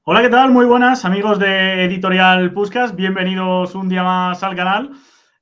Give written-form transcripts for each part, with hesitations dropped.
Hola, ¿qué tal? Muy buenas, amigos de Editorial Puskás. Bienvenidos un día más al canal.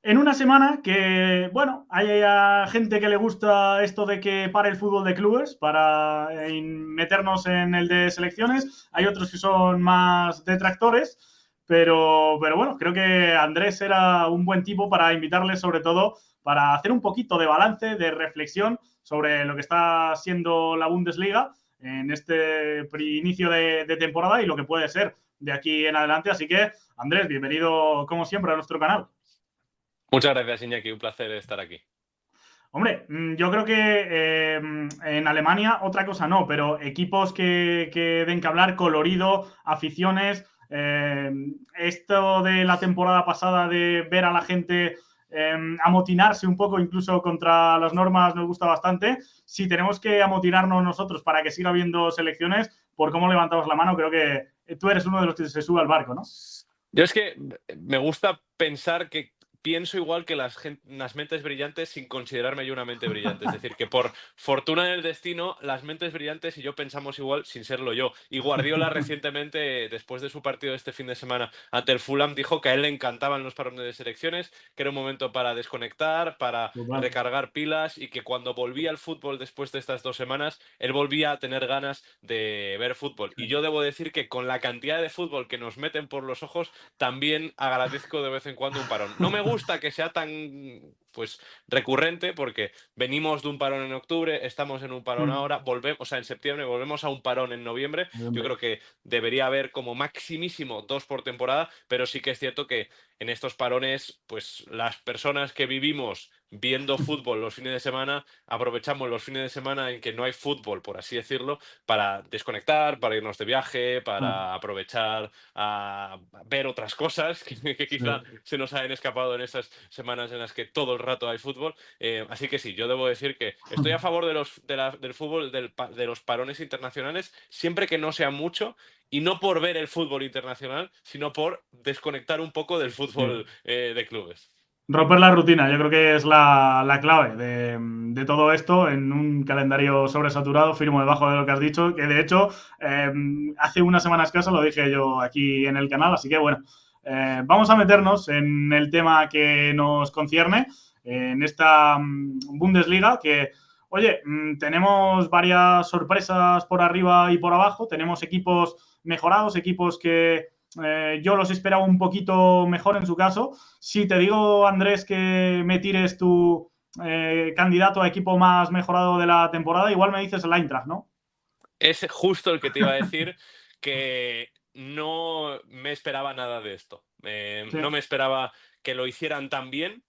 En una semana que, bueno, hay gente que le gusta esto de que pare el fútbol de clubes para meternos en el de selecciones. Hay otros que son más detractores. Pero bueno, creo que Andrés era un buen tipo para invitarle, sobre todo para hacer un poquito de balance, de reflexión sobre lo que está siendo la Bundesliga en este inicio de temporada y lo que puede ser de aquí en adelante. Así que, Andrés, bienvenido como siempre a nuestro canal. Muchas gracias, Iñaki. Un placer estar aquí. Hombre, yo creo que en Alemania otra cosa no, pero equipos que den que hablar, colorido, aficiones. Esto de la temporada pasada de ver a la gente amotinarse un poco incluso contra las normas nos gusta bastante. Si tenemos que amotinarnos nosotros para que siga habiendo selecciones, por cómo levantamos la mano, creo que tú eres uno de los que se sube al barco, ¿no? Yo es que me gusta pensar que pienso igual que las mentes brillantes sin considerarme yo una mente brillante. Es decir, que por fortuna del destino, las mentes brillantes y yo pensamos igual sin serlo yo. Y Guardiola recientemente, después de su partido de este fin de semana ante el Fulham, dijo que a él le encantaban los parones de selecciones, que era un momento para desconectar, para Total. recargar pilas y que cuando volvía al fútbol después de estas 2 semanas, él volvía a tener ganas de ver fútbol. Y yo debo decir que con la cantidad de fútbol que nos meten por los ojos, también agradezco de vez en cuando un parón. No me gusta que sea tan pues recurrente porque venimos de un parón en octubre, estamos en un parón ahora, volvemos, o sea, en septiembre volvemos a un parón en noviembre. Yo creo que debería haber como maximísimo 2 por temporada, pero sí que es cierto que en estos parones, pues las personas que vivimos viendo fútbol los fines de semana, aprovechamos los fines de semana en que no hay fútbol, por así decirlo, para desconectar, para irnos de viaje, para aprovechar a ver otras cosas que quizá se nos hayan escapado en esas semanas en las que todo el rato hay fútbol. Así que sí, yo debo decir que estoy a favor del fútbol, de los parones internacionales, siempre que no sea mucho, y no por ver el fútbol internacional, sino por desconectar un poco del Sí. fútbol de clubes. Romper la rutina, yo creo que es la clave de todo esto en un calendario sobresaturado, firmo debajo de lo que has dicho, que de hecho eh, hace unas semanas escasa lo dije yo aquí en el canal, así que bueno, vamos a meternos en el tema que nos concierne, en esta Bundesliga, que, oye, tenemos varias sorpresas por arriba y por abajo, tenemos equipos mejorados, equipos que yo los esperaba un poquito mejor en su caso. Si te digo, Andrés, que me tires tu candidato a equipo más mejorado de la temporada, igual me dices el Eintracht, ¿no? Es justo el que te iba a decir, que no me esperaba nada de esto. Sí. No me esperaba que lo hicieran tan bien,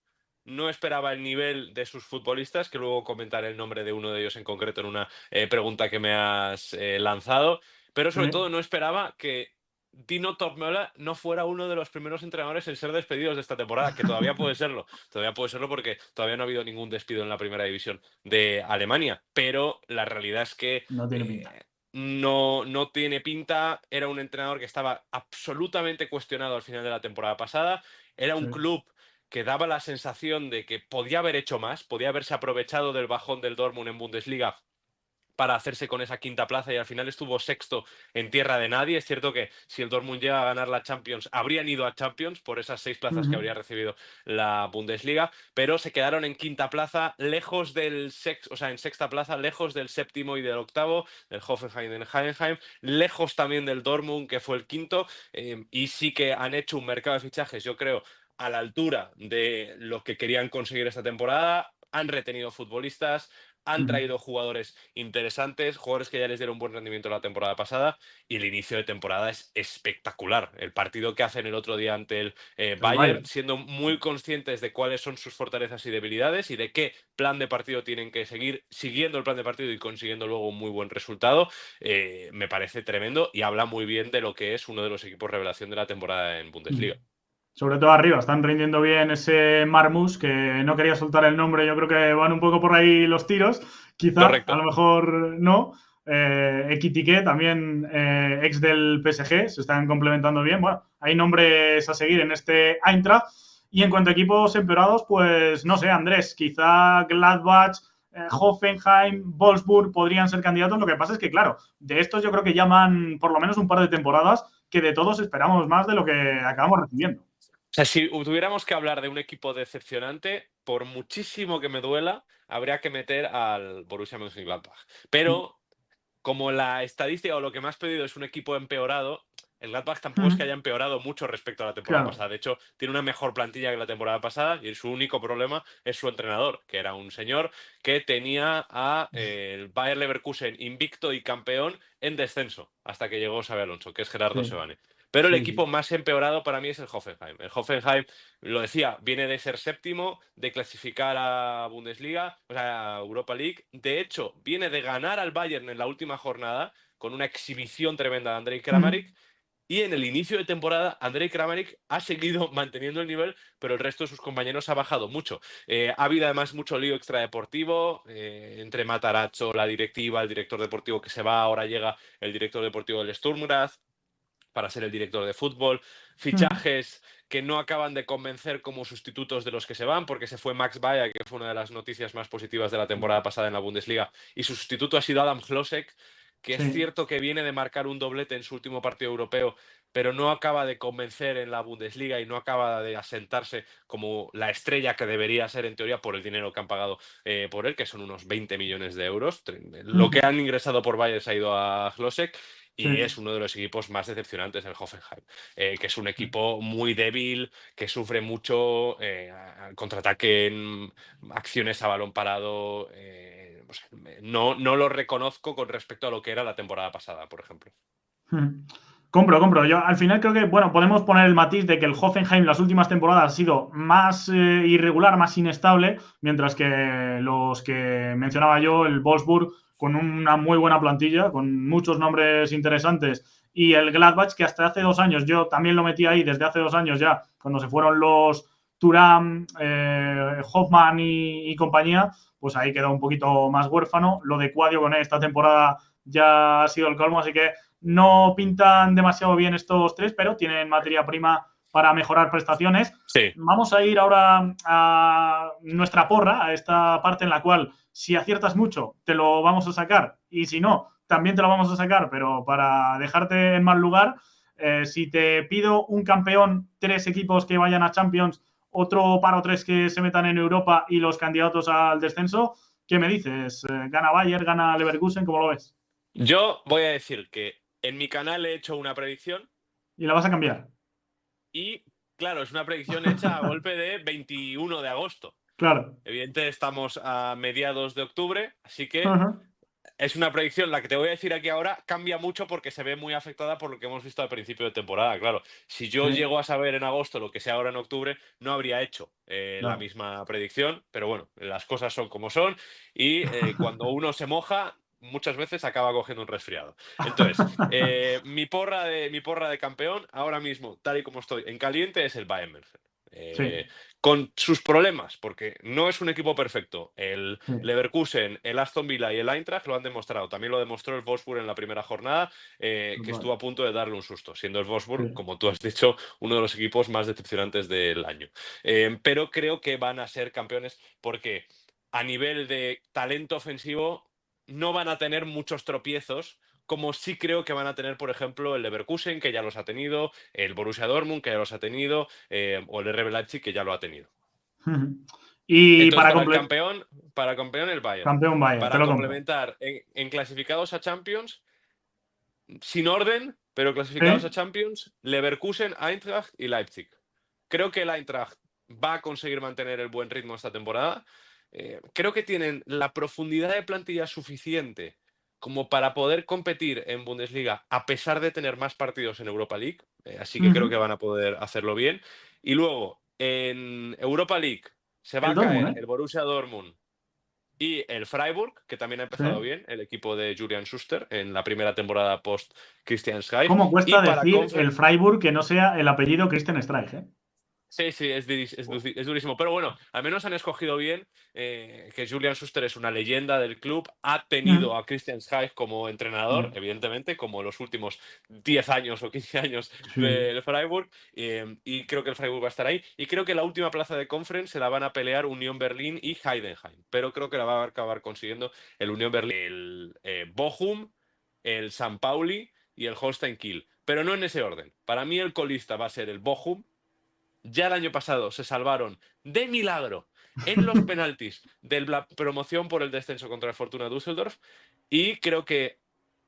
no esperaba el nivel de sus futbolistas, que luego comentaré el nombre de uno de ellos en concreto en una pregunta que me has lanzado, pero Sí. sobre todo no esperaba que Dino Tommela no fuera uno de los primeros entrenadores en ser despedidos de esta temporada, que todavía puede serlo porque todavía no ha habido ningún despido en la primera división de Alemania, pero la realidad es que No tiene pinta. no tiene pinta. Era un entrenador que estaba absolutamente cuestionado al final de la temporada pasada. Era Sí. un club que daba la sensación de que podía haber hecho más, podía haberse aprovechado del bajón del Dortmund en Bundesliga para hacerse con esa quinta plaza y al final estuvo sexto en tierra de nadie. Es cierto que si el Dortmund llega a ganar la Champions, habrían ido a Champions por esas 6 plazas que habría recibido la Bundesliga, pero se quedaron en quinta plaza, lejos del o sea, en sexta plaza, lejos del séptimo y del octavo, del Hoffenheim y del Heidenheim, lejos también del Dortmund, que fue el quinto, y sí que han hecho un mercado de fichajes, yo creo, a la altura de lo que querían conseguir esta temporada. Han retenido futbolistas, han traído jugadores interesantes, jugadores que ya les dieron buen rendimiento la temporada pasada, y el inicio de temporada es espectacular. El partido que hacen el otro día ante el El Bayern, Bayern. siendo muy conscientes de cuáles son sus fortalezas y debilidades y de qué plan de partido tienen que seguir, siguiendo el plan de partido y consiguiendo luego un muy buen resultado, me parece tremendo y habla muy bien de lo que es uno de los equipos revelación de la temporada en Bundesliga. Sobre todo arriba, están rindiendo bien ese Marmus, que no quería soltar el nombre, yo creo que van un poco por ahí los tiros, quizá, a Correcto. lo mejor no. Ekitike, también ex del PSG, se están complementando bien. Bueno, hay nombres a seguir en este Eintracht. Y en cuanto a equipos empeorados, pues no sé, Andrés, quizá Gladbach, Hoffenheim, Wolfsburg podrían ser candidatos. Lo que pasa es que, claro, de estos yo creo que llaman por lo menos un par de temporadas que de todos esperamos más de lo que acabamos recibiendo. O sea, si tuviéramos que hablar de un equipo decepcionante, por muchísimo que me duela, habría que meter al Borussia Mönchengladbach. Pero como la estadística o lo que me has pedido es un equipo empeorado, el Gladbach tampoco es que haya empeorado mucho respecto a la temporada Claro. pasada. De hecho, tiene una mejor plantilla que la temporada pasada y su único problema es su entrenador, que era un señor que tenía a el Bayer Leverkusen invicto y campeón en descenso hasta que llegó Xabi Alonso, que es Gerardo Sí, Sebane. Pero el sí, equipo sí. más empeorado para mí es el Hoffenheim. El Hoffenheim, lo decía, viene de ser séptimo, de clasificar a Bundesliga, o sea, a Europa League. De hecho, viene de ganar al Bayern en la última jornada con una exhibición tremenda de Andrei Kramaric. Y en el inicio de temporada, Andrei Kramaric ha seguido manteniendo el nivel, pero el resto de sus compañeros ha bajado mucho. Ha habido además mucho lío extradeportivo entre Matarazzo, la directiva, el director deportivo que se va, ahora llega el director deportivo del Sturm Graz para ser el director de fútbol, fichajes que no acaban de convencer como sustitutos de los que se van, porque se fue Max Bayer, que fue una de las noticias más positivas de la temporada pasada en la Bundesliga, y su sustituto ha sido Adam Hlosek, que es Sí. cierto que viene de marcar un doblete en su último partido europeo, pero no acaba de convencer en la Bundesliga y no acaba de asentarse como la estrella que debería ser en teoría por el dinero que han pagado por él, que son unos 20 millones de euros. Lo que han ingresado por Bayern se ha ido a Hlosek y Sí. es uno de los equipos más decepcionantes el Hoffenheim, que es un equipo muy débil, que sufre mucho contraataque en acciones a balón parado. O sea, no lo reconozco con respecto a lo que era la temporada pasada, por ejemplo. Compro. Yo al final creo que, bueno, podemos poner el matiz de que el Hoffenheim las últimas temporadas ha sido más irregular, más inestable, mientras que los que mencionaba yo, el Wolfsburg, con una muy buena plantilla, con muchos nombres interesantes, y el Gladbach, que hasta hace 2 años, yo también lo metí ahí desde hace 2 años ya, cuando se fueron los Thuram, Hoffmann y compañía, pues ahí quedó un poquito más huérfano. Lo de Cuadio con esta temporada ya ha sido el colmo, así que no pintan demasiado bien estos tres, pero tienen materia prima para mejorar prestaciones. Sí. Vamos a ir ahora a nuestra porra, a esta parte en la cual si aciertas mucho te lo vamos a sacar y si no, también te lo vamos a sacar, pero para dejarte en mal lugar, si te pido un campeón, 3 equipos que vayan a Champions, otro par o 3 que se metan en Europa y los candidatos al descenso, ¿qué me dices? ¿Gana Bayern, gana Leverkusen? ¿Cómo lo ves? Yo voy a decir que en mi canal he hecho una predicción ¿Y la vas a cambiar? y, claro, es una predicción hecha a golpe de 21 de agosto. Claro. Evidentemente estamos a mediados de octubre, así que Ajá. es una predicción, la que te voy a decir aquí ahora cambia mucho porque se ve muy afectada por lo que hemos visto al principio de temporada. Claro, si yo Sí, llego a saber en agosto lo que sea ahora en octubre, no habría hecho la claro. misma predicción, pero bueno, las cosas son como son y cuando uno se moja, muchas veces acaba cogiendo un resfriado. Entonces, mi porra de campeón ahora mismo, tal y como estoy en caliente, es el Bayern München. Sí, Con sus problemas, porque no es un equipo perfecto. El sí, Leverkusen, el Aston Villa y el Eintracht lo han demostrado. También lo demostró el Wolfsburg en la primera jornada, que total. estuvo a punto de darle un susto, siendo el Sí. Wolfsburg, como tú has dicho, uno de los equipos más decepcionantes del año. Pero creo que van a ser campeones porque a nivel de talento ofensivo no van a tener muchos tropiezos, como sí creo que van a tener, por ejemplo, el Leverkusen, que ya los ha tenido, el Borussia Dortmund, que ya los ha tenido, o el RB Leipzig, que ya lo ha tenido. Y Entonces, para para el completar, campeón, el Bayern. campeón Bayern, te Para lo compro. complementar, en clasificados a Champions, sin orden, pero clasificados a Sí, Champions, Leverkusen, Eintracht y Leipzig. Creo que el Eintracht va a conseguir mantener el buen ritmo esta temporada. Creo que tienen la profundidad de plantilla suficiente como para poder competir en Bundesliga a pesar de tener más partidos en Europa League. Así que creo que van a poder hacerlo bien. Y luego, en Europa League se va el a Dortmund, caer ¿eh? el Borussia Dortmund y el Freiburg, que también ha Sí. empezado bien, el equipo de Julian Schuster en la primera temporada post Christian Streich. ¿Cómo Y cuesta para decir el conference. Freiburg que no sea el apellido Christian Streich, eh? Sí, sí, es durísimo. Pero bueno, al menos han escogido bien que Julian Schuster es una leyenda del club. Ha Ujú. tenido a Christian Streich como entrenador, Sí, evidentemente, como los últimos 10 años o 15 años sí. del Freiburg. Y creo que el Freiburg va a estar ahí. Y creo que la última plaza de Conference se la van a pelear Unión Berlín y Heidenheim. Pero creo que la va a acabar consiguiendo el Unión Berlín, el Bochum, el San Pauli y el Holstein Kiel. Pero no en ese orden. Para mí el colista va a ser el Bochum. Ya el año pasado se salvaron de milagro en los penaltis de la promoción por el descenso contra el Fortuna Düsseldorf y creo que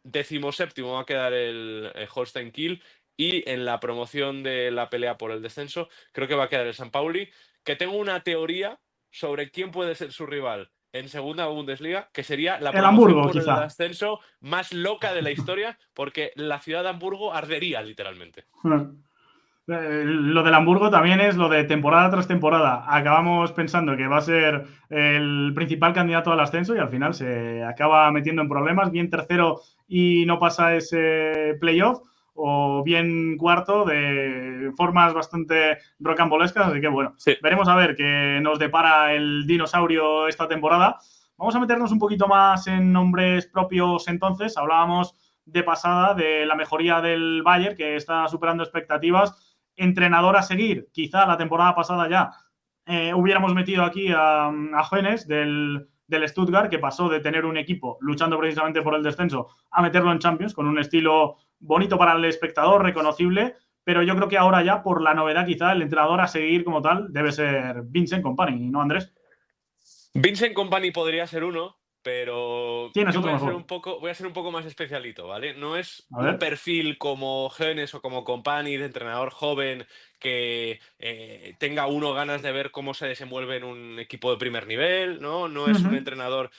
17º va a quedar el Holstein Kiel y en la promoción de la pelea por el descenso creo que va a quedar el San Pauli, que tengo una teoría sobre quién puede ser su rival en segunda Bundesliga, que sería la El promoción Hamburgo, por el quizá. ascenso más loca de la historia, porque la ciudad de Hamburgo ardería literalmente. Lo del Hamburgo también es lo de temporada tras temporada. Acabamos pensando que va a ser el principal candidato al ascenso y al final se acaba metiendo en problemas, bien tercero y no pasa ese playoff, o bien cuarto de formas bastante rocambolescas. Así que bueno, Sí. veremos a ver qué nos depara el dinosaurio esta temporada. Vamos a meternos un poquito más en nombres propios entonces. Hablábamos de pasada de la mejoría del Bayern, que está superando expectativas. Entrenador a seguir, quizá la temporada pasada ya hubiéramos metido aquí a Jones del Stuttgart, que pasó de tener un equipo luchando precisamente por el descenso a meterlo en Champions, con un estilo bonito para el espectador, reconocible, pero yo creo que ahora ya, por la novedad quizá, el entrenador a seguir como tal debe ser Vincent Kompany, ¿no, Andrés? Vincent Kompany podría ser uno, pero Tienes yo otro mejor. voy a ser un poco más especialito, ¿vale? No es A un ver. perfil como Genes o como Kompany de entrenador joven que tenga uno ganas de ver cómo se desenvuelve en un equipo de primer nivel, ¿no? No Uh es un -huh. entrenador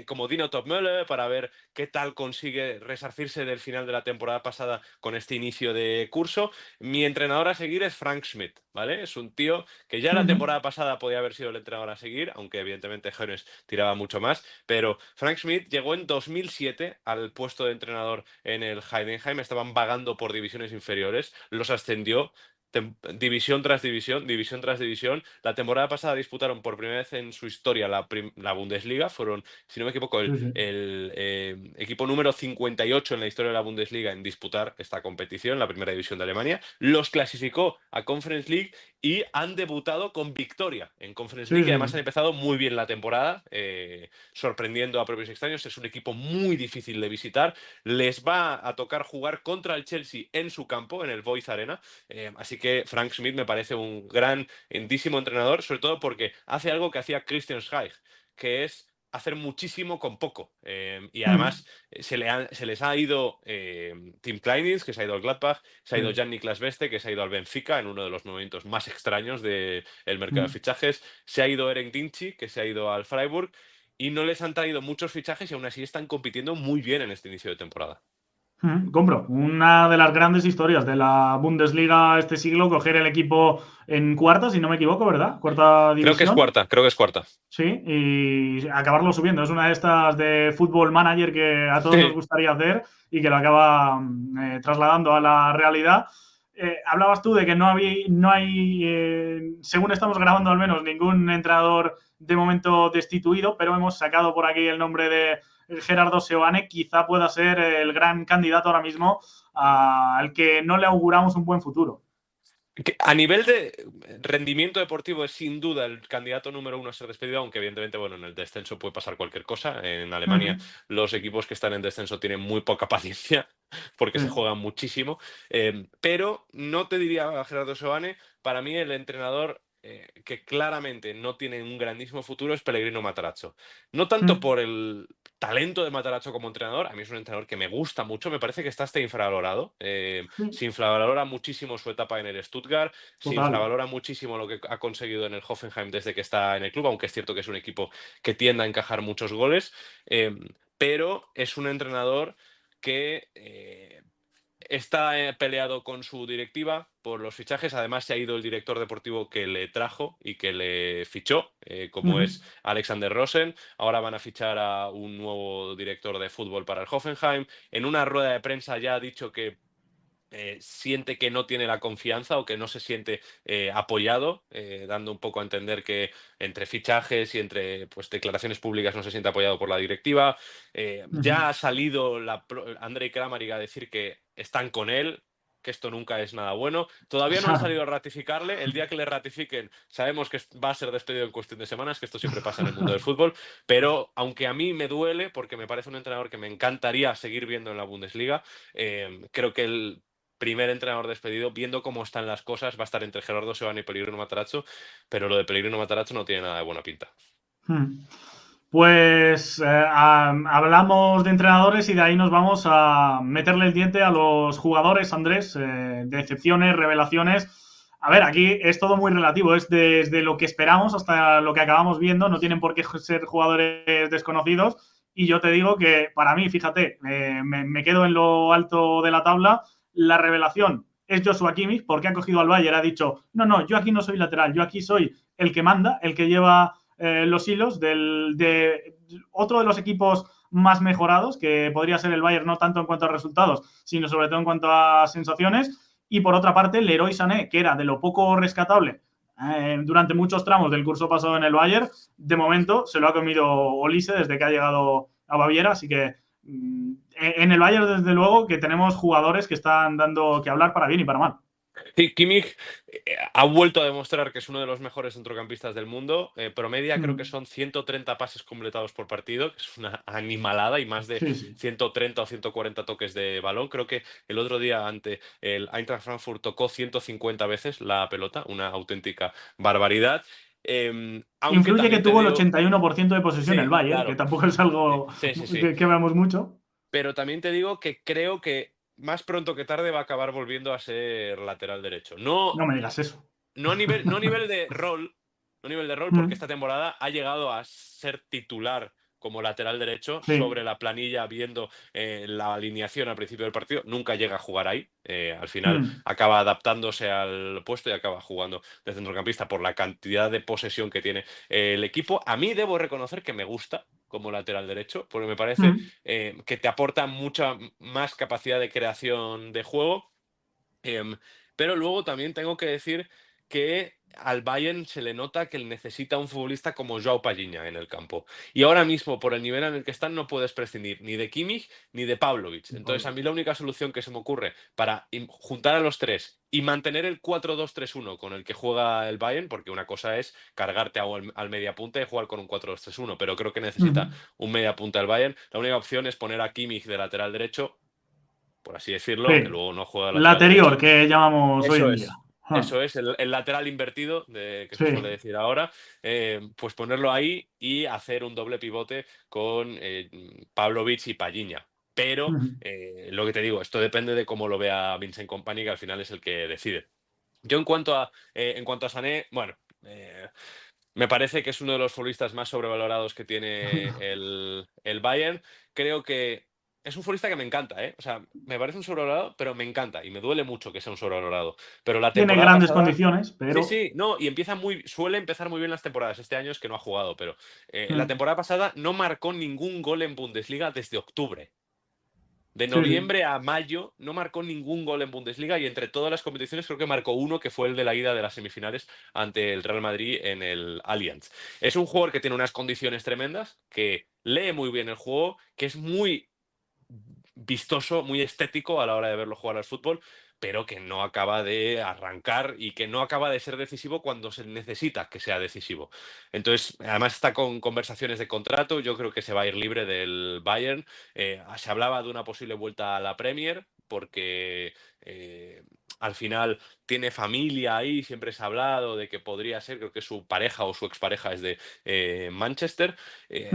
como Dino Topmöller para ver qué tal consigue resarcirse del final de la temporada pasada con este inicio de curso. Mi entrenador a seguir es Frank Schmidt, ¿vale? Es un tío que ya Uh la -huh. temporada pasada podía haber sido el entrenador a seguir, aunque evidentemente Jones tiraba mucho más, pero Frank Schmidt llegó en 2007 al puesto de entrenador en el Heidenheim, estaban vagando por divisiones inferiores, los ascendió división tras división, división tras división. La temporada pasada disputaron por primera vez en su historia la Bundesliga, fueron, si no me equivoco, Sí, sí. el equipo número 58 en la historia de la Bundesliga en disputar esta competición, la primera división de Alemania. Los clasificó a Conference League y han debutado con victoria en Conference Sí, League y sí. además han empezado muy bien la temporada, sorprendiendo a propios extraños. Es un equipo muy difícil de visitar. Les va a tocar jugar contra el Chelsea en su campo, en el Boys Arena. Así que Frank Schmidt me parece un grandísimo entrenador, sobre todo porque hace algo que hacía Christian Streich, que es hacer muchísimo con poco. Y Uh -huh. además se les ha ido Tim Kleindienst, que se ha ido al Gladbach, se ha Sí. ido Jan-Niklas Beste, que se ha ido al Benfica en uno de los momentos más extraños del mercado de Uh fichajes, se ha ido Eren Dinci, que se ha ido al Freiburg, y no les han traído muchos fichajes y aún así están compitiendo muy bien en este inicio de temporada. Compro. Una de las grandes historias de la Bundesliga este siglo, coger el equipo en cuarta, si no me equivoco, ¿verdad? Cuarta división. Creo que es cuarta. Sí, y acabarlo subiendo. Es una de estas de fútbol manager que a todos nos Sí. gustaría hacer y que lo acaba trasladando a la realidad. Hablabas tú de que no hay según estamos grabando al menos, ningún entrenador de momento destituido, pero hemos sacado por aquí el nombre de Gerardo Seoane. Quizá pueda ser el gran candidato ahora mismo al que no le auguramos un buen futuro. A nivel de rendimiento deportivo es sin duda el candidato número uno a ser despedido, aunque evidentemente, bueno, en el descenso puede pasar cualquier cosa. En Uh Alemania -huh. los equipos que están en descenso tienen muy poca paciencia porque Sí. se juegan muchísimo. Pero no te diría a Gerardo Seoane, para mí el entrenador que claramente no tiene un grandísimo futuro es Pellegrino Matarazzo. No tanto por el talento de Matarazzo como entrenador, a mí es un entrenador que me gusta mucho, me parece que está hasta infravalorado. Sí, Se infravalora muchísimo su etapa en el Stuttgart, se total. infravalora muchísimo lo que ha conseguido en el Hoffenheim desde que está en el club, aunque es cierto que es un equipo que tiende a encajar muchos goles, pero es un entrenador que está peleado con su directiva por los fichajes. Además, se ha ido el director deportivo que le trajo y que le fichó, Uh como -huh. es Alexander Rosen. Ahora van a fichar a un nuevo director de fútbol para el Hoffenheim. En una rueda de prensa ya ha dicho que siente que no tiene la confianza o que no se siente apoyado, dando un poco a entender que entre fichajes y entre pues, declaraciones públicas no se siente apoyado por la directiva. Ujú. Ya ha salido Andrei Kramaric a decir que están con él, que esto nunca es nada bueno. Todavía no han Claro. salido a ratificarle. El día que le ratifiquen, sabemos que va a ser despedido en cuestión de semanas, que esto siempre pasa en el mundo del fútbol. Pero aunque a mí me duele, porque me parece un entrenador que me encantaría seguir viendo en la Bundesliga, creo que el primer entrenador despedido, viendo cómo están las cosas, va a estar entre Gerardo Sebane y Pellegrino Matarazzo, pero lo de Pellegrino Matarazzo no tiene nada de buena pinta. Hmm. Pues hablamos de entrenadores y de ahí nos vamos a meterle el diente a los jugadores, Andrés, decepciones, revelaciones. A ver, aquí es todo muy relativo, es desde lo que esperamos hasta lo que acabamos viendo, no tienen por qué ser jugadores desconocidos. Y yo te digo que para mí, fíjate, me quedo en lo alto de la tabla. La revelación es Joshua Kimmich, porque ha cogido al Bayern, ha dicho, no, no, yo aquí no soy lateral, yo aquí soy el que manda, el que lleva los hilos de otro de los equipos más mejorados, que podría ser el Bayern, no tanto en cuanto a resultados, sino sobre todo en cuanto a sensaciones. Y por otra parte, Leroy Sané, que era de lo poco rescatable durante muchos tramos del curso pasado en el Bayern, de momento se lo ha comido Olise desde que ha llegado a Baviera, así que en el Bayern, desde luego, que tenemos jugadores que están dando que hablar para bien y para mal. Sí, Kimmich ha vuelto a demostrar que es uno de los mejores centrocampistas del mundo. Promedia creo que Mm. son 130 pases completados por partido, que es una animalada, y más de Sí, sí. 130 o 140 toques de balón. Creo que el otro día ante el Eintracht Frankfurt tocó 150 veces la pelota, una auténtica barbaridad. Aunque Influye que también te tuvo el digo, 81% de posesión el sí, Bayern, que claro, tampoco es algo sí, sí, sí. que veamos mucho. Pero también te digo que creo que más pronto que tarde va a acabar volviendo a ser lateral derecho. No, No me digas eso. no a nivel de rol, no a nivel de rol, porque Mm, esta temporada ha llegado a ser titular como lateral derecho sí. sobre la planilla, viendo la alineación al principio del partido. Nunca llega a jugar ahí. Al final Mm, acaba adaptándose al puesto y acaba jugando de centrocampista por la cantidad de posesión que tiene el equipo. A mí debo reconocer que me gusta como lateral derecho, porque me parece mm. que te aporta mucha más capacidad de creación de juego. Em, pero luego también tengo que decir que al Bayern se le nota que necesita un futbolista como Joao Palhinha en el campo. Y ahora mismo, por el nivel en el que están, no puedes prescindir ni de Kimmich ni de Pavlovic. Entonces, a mí la única solución que se me ocurre para juntar a los tres y mantener el 4-2-3-1 con el que juega el Bayern, porque una cosa es cargarte al mediapunta y jugar con un 4-2-3-1, pero creo que necesita Mm. un mediapunta el Bayern. La única opción es poner a Kimmich de lateral derecho, por así decirlo, aunque Sí. luego no juega de La lateral anterior, derecho. que llamamos hoy Eso en día. es, Ah, eso es, el lateral invertido, que se suele sí. decir ahora, pues ponerlo ahí y hacer un doble pivote con Pavlovic y Palhinha. Pero Ujú. lo que te digo, esto depende de cómo lo vea Vincent Kompany, que al final es el que decide. Yo en cuanto a Sané, bueno, me parece que es uno de los futbolistas más sobrevalorados que tiene el Bayern. Creo que es un futbolista que me encanta, ¿eh? O sea, me parece un sobrevalorado, pero me encanta y me duele mucho que sea un sobrevalorado. Pero la Tiene temporada grandes pasada, condiciones, sí, pero sí, no, y suele empezar muy bien las temporadas. Este año es que no ha jugado, pero la mm, temporada pasada no marcó ningún gol en Bundesliga desde octubre. De sí, sí. noviembre a mayo no marcó ningún gol en Bundesliga y entre todas las competiciones creo que marcó uno, que fue el de la ida de las semifinales ante el Real Madrid en el Allianz. Es un jugador que tiene unas condiciones tremendas, que lee muy bien el juego, que es muy vistoso, muy estético a la hora de verlo jugar al fútbol, pero que no acaba de arrancar y que no acaba de ser decisivo cuando se necesita que sea decisivo. Entonces, además está con conversaciones de contrato, yo creo que se va a ir libre del Bayern. Se hablaba de una posible vuelta a la Premier porque al final tiene familia ahí, siempre se ha hablado de que podría ser, creo que su pareja o su expareja es de Manchester.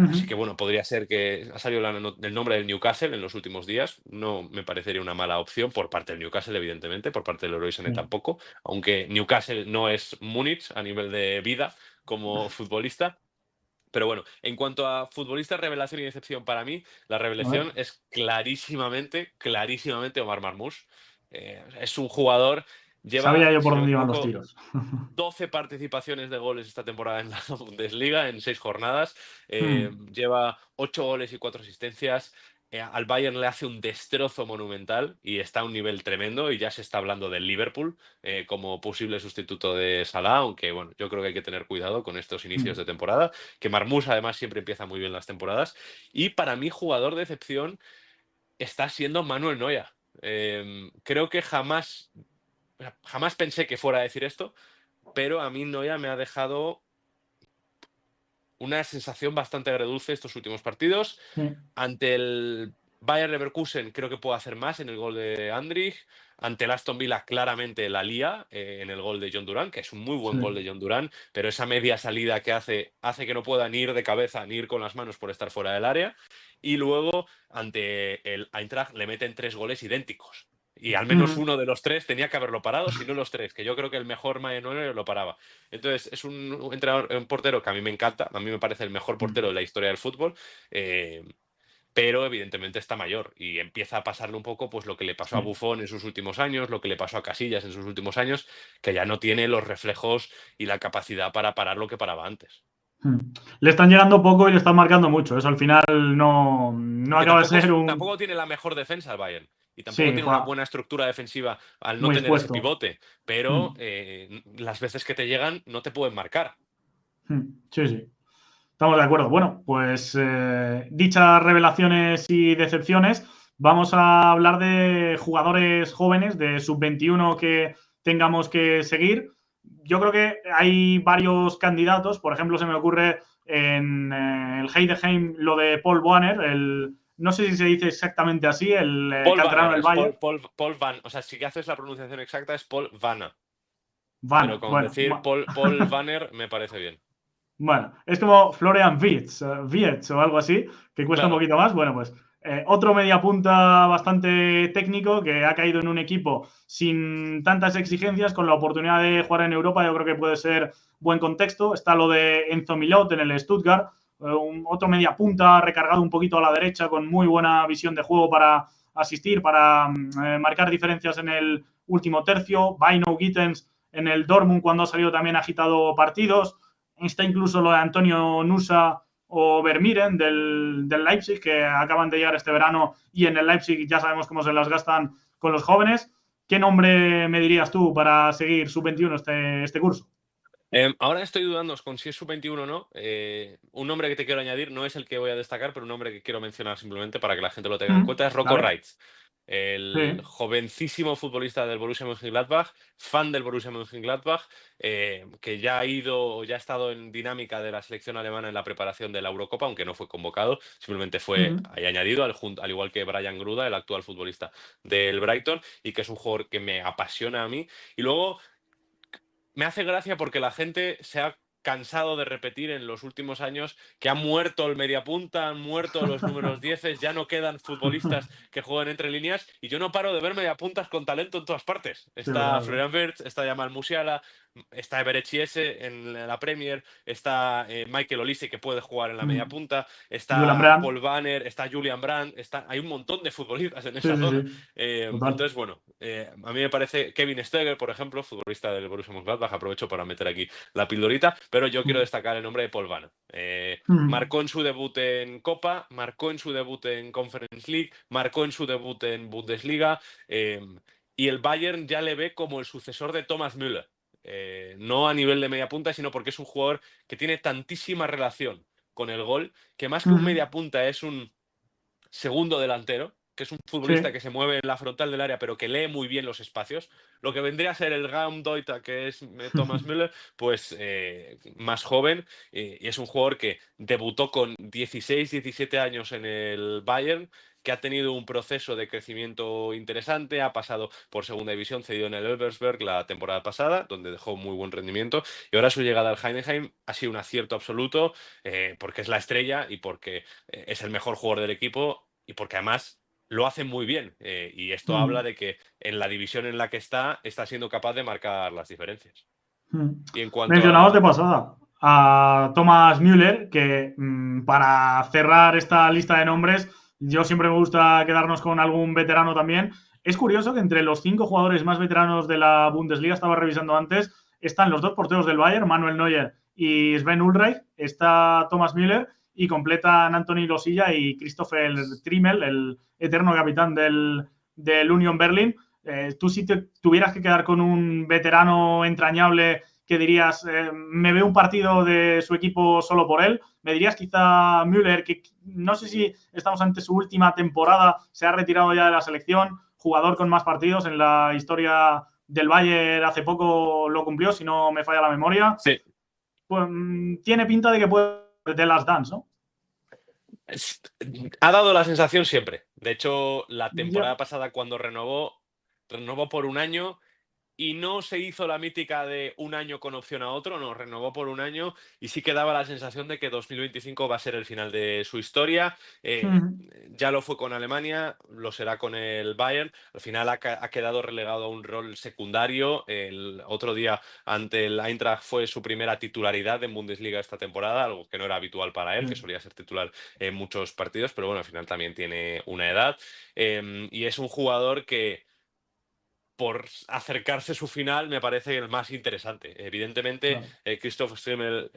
Así que Ujú. bueno, podría ser que ha salido el nombre del Newcastle en los últimos días. No me parecería una mala opción por parte del Newcastle, evidentemente, por parte del Leroy Sané Sí. tampoco, aunque Newcastle no es Múnich a nivel de vida como futbolista. Pero bueno, en cuanto a futbolista revelación y decepción para mí, la A ver. revelación es clarísimamente Omar Marmoush. Es un jugador, Sabía lleva, yo si por no me dónde iban los equivoco, tiros. 12 participaciones de goles esta temporada en la Bundesliga en 6 jornadas. Mm, Lleva 8 goles y 4 asistencias. al Bayern le hace un destrozo monumental y está a un nivel tremendo y ya se está hablando del Liverpool como posible sustituto de Salah, aunque bueno, yo creo que hay que tener cuidado con estos inicios de temporada, que Marmoush además siempre empieza muy bien las temporadas y para mí jugador de excepción está siendo Manuel Neuer. Creo que jamás pensé que fuera a decir esto, pero a mí Neuer me ha dejado una sensación bastante agridulce estos últimos partidos. Sí. Ante el Bayer Leverkusen creo que puede hacer más en el gol de Andrich. Ante el Aston Villa claramente la lía en el gol de John Duran, que es un muy buen Sí. gol de John Duran, pero esa media salida que hace que no pueda ni ir de cabeza ni ir con las manos por estar fuera del área. Y luego ante el Eintracht le meten 3 goles idénticos. Y al menos uno de los 3 tenía que haberlo parado, si no los 3, que yo creo que el mejor Manuel lo paraba. Entonces, es un entrenador, un portero que a mí me encanta, a mí me parece el mejor portero de la historia del fútbol, pero evidentemente está mayor y empieza a pasarle un poco pues lo que le pasó a Sí. Buffon en sus últimos años, lo que le pasó a Casillas en sus últimos años, que ya no tiene los reflejos y la capacidad para parar lo que paraba antes. Le están llegando poco y le están marcando mucho. Eso al final no Que acaba de ser un... tampoco tiene la mejor defensa el Bayern. Y tampoco Sí, tiene una buena estructura defensiva al no muy tener ese expuesto. pivote. Pero las veces que te llegan no te pueden marcar. Sí, sí. Estamos de acuerdo. Bueno, pues dichas revelaciones y decepciones, vamos a hablar de jugadores jóvenes de sub-21 que tengamos que seguir. Yo creo que hay varios candidatos. Por ejemplo, se me ocurre en el Heidenheim lo de Paul Wanner, no sé si se dice exactamente así, el Paul canterano Banner, del es Bayern. Paul Van. O sea, si haces la pronunciación exacta es Paul Vanna. Pero Van, con bueno, decir Paul Banner me parece bien. bueno, es como Florian Wirtz o algo así, que cuesta un Claro. poquito más. Bueno, pues otro mediapunta bastante técnico que ha caído en un equipo sin tantas exigencias, con la oportunidad de jugar en Europa, yo creo que puede ser buen contexto. Está lo de Enzo Milot en el Stuttgart, otro mediapunta recargado un poquito a la derecha, con muy buena visión de juego para asistir, para marcar diferencias en el último tercio. Bino Gittens en el Dortmund, cuando ha salido también ha agitado partidos. Está incluso lo de Antonio Nusa o Vermiren del Leipzig, que acaban de llegar este verano y en el Leipzig ya sabemos cómo se las gastan con los jóvenes. ¿Qué nombre me dirías tú para seguir sub-21 este curso? Ahora estoy dudando con si es sub-21 o no. Un nombre que te quiero añadir no es el que voy a destacar, pero un nombre que quiero mencionar simplemente para que la gente lo tenga en cuenta es Rocco Vale. Reitz, el Sí. jovencísimo futbolista del Borussia Mönchengladbach, fan del Borussia Mönchengladbach, que ya ha estado en dinámica de la selección alemana en la preparación de la Eurocopa, aunque no fue convocado, simplemente fue ahí añadido, al igual que Brian Gruda, el actual futbolista del Brighton, y que es un jugador que me apasiona a mí. Y luego me hace gracia porque la gente se ha cansado de repetir en los últimos años que ha muerto el mediapunta, han muerto los números 10, ya no quedan futbolistas que jueguen entre líneas y yo no paro de ver mediapuntas con talento en todas partes. Sí, Está verdad, Florian Wirtz, está Jamal Musiala, está Everett Chiese en la Premier, está Michael Olise que puede jugar en la media punta, Julian está Brandt. Paul Banner, está Julian Brandt, hay un montón de futbolistas en Sí, esa sí, zona. sí. Total. Entonces, bueno, a mí me parece Kevin Stöger, por ejemplo, futbolista del Borussia Mönchengladbach, aprovecho para meter aquí la pildorita, pero yo quiero destacar el nombre de Paul Banner. Marcó en su debut en Copa, marcó en su debut en Conference League, marcó en su debut en Bundesliga, y el Bayern ya le ve como el sucesor de Thomas Müller. No a nivel de media punta, sino porque es un jugador que tiene tantísima relación con el gol, que más que un media punta es un segundo delantero, que es un futbolista Sí. que se mueve en la frontal del área, pero que lee muy bien los espacios. Lo que vendría a ser el Raumdeuter, que es Thomas Müller, pues más joven, y es un jugador que debutó con 16, 17 años en el Bayern, que ha tenido un proceso de crecimiento interesante, ha pasado por segunda división, cedido en el Elversberg la temporada pasada, donde dejó muy buen rendimiento, y ahora su llegada al Heidenheim ha sido un acierto absoluto, porque es la estrella y porque es el mejor jugador del equipo y porque además lo hace muy bien. Y esto habla de que en la división en la que está siendo capaz de marcar las diferencias. Y en cuanto Mencionamos de a... pasada a Thomas Müller, que para cerrar esta lista de nombres, yo siempre me gusta quedarnos con algún veterano también. Es curioso que entre los 5 jugadores más veteranos de la Bundesliga, estaba revisando antes, están los 2 porteros del Bayern, Manuel Neuer y Sven Ulreich, está Thomas Müller, y completan Anthony Losilla y Christopher Trimmel, el eterno capitán del Union Berlin. Tú si te tuvieras que quedar con un veterano entrañable que dirías, me veo un partido de su equipo solo por él, me dirías quizá Müller, que no sé si estamos ante su última temporada, se ha retirado ya de la selección, jugador con más partidos en la historia del Bayern, hace poco lo cumplió, si no me falla la memoria. Sí. Pues tiene pinta de que puede de Last Dance, ¿no? Ha dado la sensación siempre. De hecho, la Ya. temporada pasada cuando renovó por un año y no se hizo la mítica de un año con opción a otro, no, renovó por un año y sí que daba la sensación de que 2025 va a ser el final de su historia. Ya lo fue con Alemania, lo será con el Bayern. Al final ha quedado relegado a un rol secundario. El otro día ante el Eintracht fue su primera titularidad en Bundesliga esta temporada, algo que no era habitual para él, que solía ser titular en muchos partidos, pero bueno, al final también tiene una edad. Y es un jugador que por acercarse su final me parece el más interesante. Evidentemente, Claro. Christoph Strimmel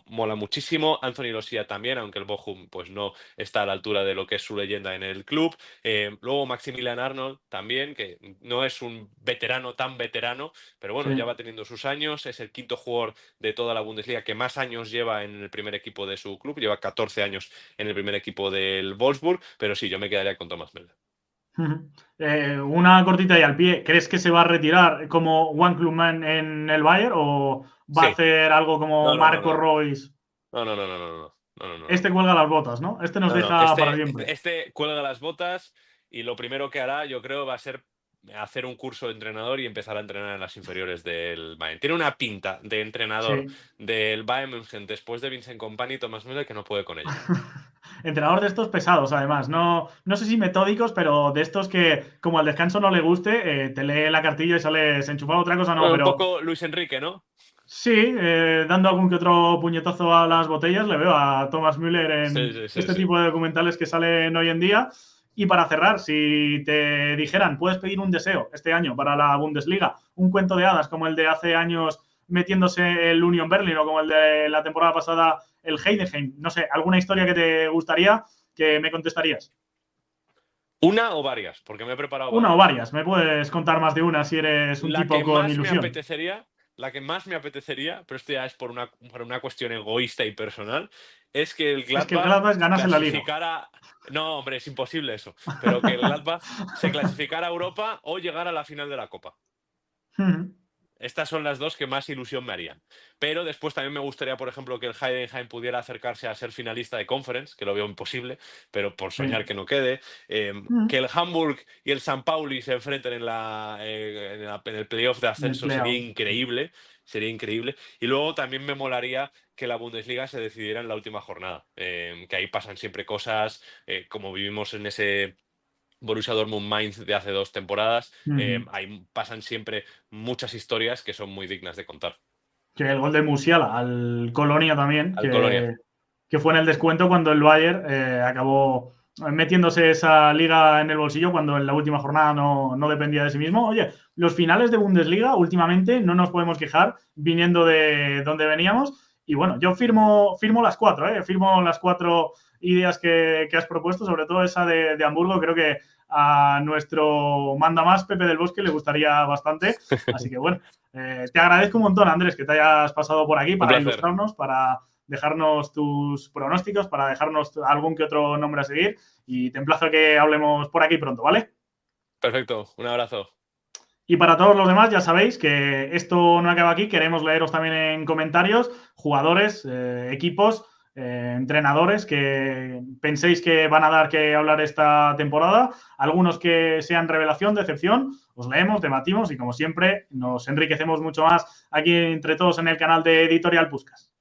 mola muchísimo, Anthony Losilla también, aunque el Bochum pues no está a la altura de lo que es su leyenda en el club. Luego Maximilian Arnold también, que no es un veterano tan veterano, pero bueno, Sí. ya va teniendo sus años, es el quinto jugador de toda la Bundesliga que más años lleva en el primer equipo de su club, lleva 14 años en el primer equipo del Wolfsburg, pero sí, yo me quedaría con Thomas Müller. Una cortita y al pie. ¿Crees que se va a retirar como One Club Man en el Bayern o va a Sí, hacer algo como no, no, no, Marco no. Reus? No, no, no, no, no, no, no, no, no, no. Este cuelga las botas, ¿no? Este nos No, no, deja para siempre. este cuelga las botas y lo primero que hará, yo creo, va a ser hacer un curso de entrenador y empezar a entrenar en las inferiores del Bayern. Tiene una pinta de entrenador Sí. del Bayern München después de Vincent Kompany y Thomas Müller que no puede con ella. Entrenador de estos pesados, además. No, no sé si metódicos, pero de estos que, como al descanso no le guste, te lee la cartilla y sales enchufado. Otra cosa no, Bueno, un pero poco Luis Enrique, ¿no? sí, dando algún que otro puñetazo a las botellas, le veo a Thomas Müller Sí, en sí, sí, este sí. tipo de documentales que salen hoy en día. Y para cerrar, si te dijeran, puedes pedir un deseo este año para la Bundesliga, un cuento de hadas como el de hace años metiéndose el Union Berlin o como el de la temporada pasada el Heidenheim, no sé, alguna historia que te gustaría que me contestarías. ¿Una o varias? Porque me he preparado Una o varias. varias, me puedes contar más de una si eres un La tipo que con más me ilusión. apetecería, la que más me apetecería, pero esto ya es por una cuestión egoísta y personal, es que el Es que el Gladbach Gladbach ganase la liga. clasificara. No, hombre, es imposible eso. Pero que el Gladbach se clasificara a Europa o llegara a la final de la Copa. Estas son las dos que más ilusión me harían. Pero después también me gustaría, por ejemplo, que el Heidenheim pudiera acercarse a ser finalista de Conference, que lo veo imposible, pero por soñar Sí. que no quede. Que el Hamburg y el San Pauli se enfrenten en el playoff de En el ascenso sería playoff. increíble. Sería increíble. Y luego también me molaría que la Bundesliga se decidiera en la última jornada. Que ahí pasan siempre cosas, como vivimos en ese Borussia Dortmund Mainz de hace 2 temporadas. Ahí pasan siempre muchas historias que son muy dignas de contar. Que el gol de Musiala al Colonia también, Al Colonia. que fue en el descuento cuando el Bayern acabó metiéndose esa liga en el bolsillo cuando en la última jornada no dependía de sí mismo. Oye, los finales de Bundesliga últimamente no nos podemos quejar viniendo de donde veníamos. Y bueno, yo firmo las cuatro, firmo las cuatro ideas que has propuesto, sobre todo esa de Hamburgo. Creo que a nuestro mandamás Pepe del Bosque le gustaría bastante. Así que bueno, te agradezco un montón, Andrés, que te hayas pasado por aquí Un para placer. ilustrarnos, para dejarnos tus pronósticos, para dejarnos algún que otro nombre a seguir y te emplazo a que hablemos por aquí pronto, ¿vale? Perfecto. Un abrazo. Y para todos los demás, ya sabéis que esto no acaba aquí, queremos leeros también en comentarios, jugadores, equipos, entrenadores que penséis que van a dar que hablar esta temporada, algunos que sean revelación, decepción, os leemos, debatimos y como siempre nos enriquecemos mucho más aquí entre todos en el canal de Editorial Puskás.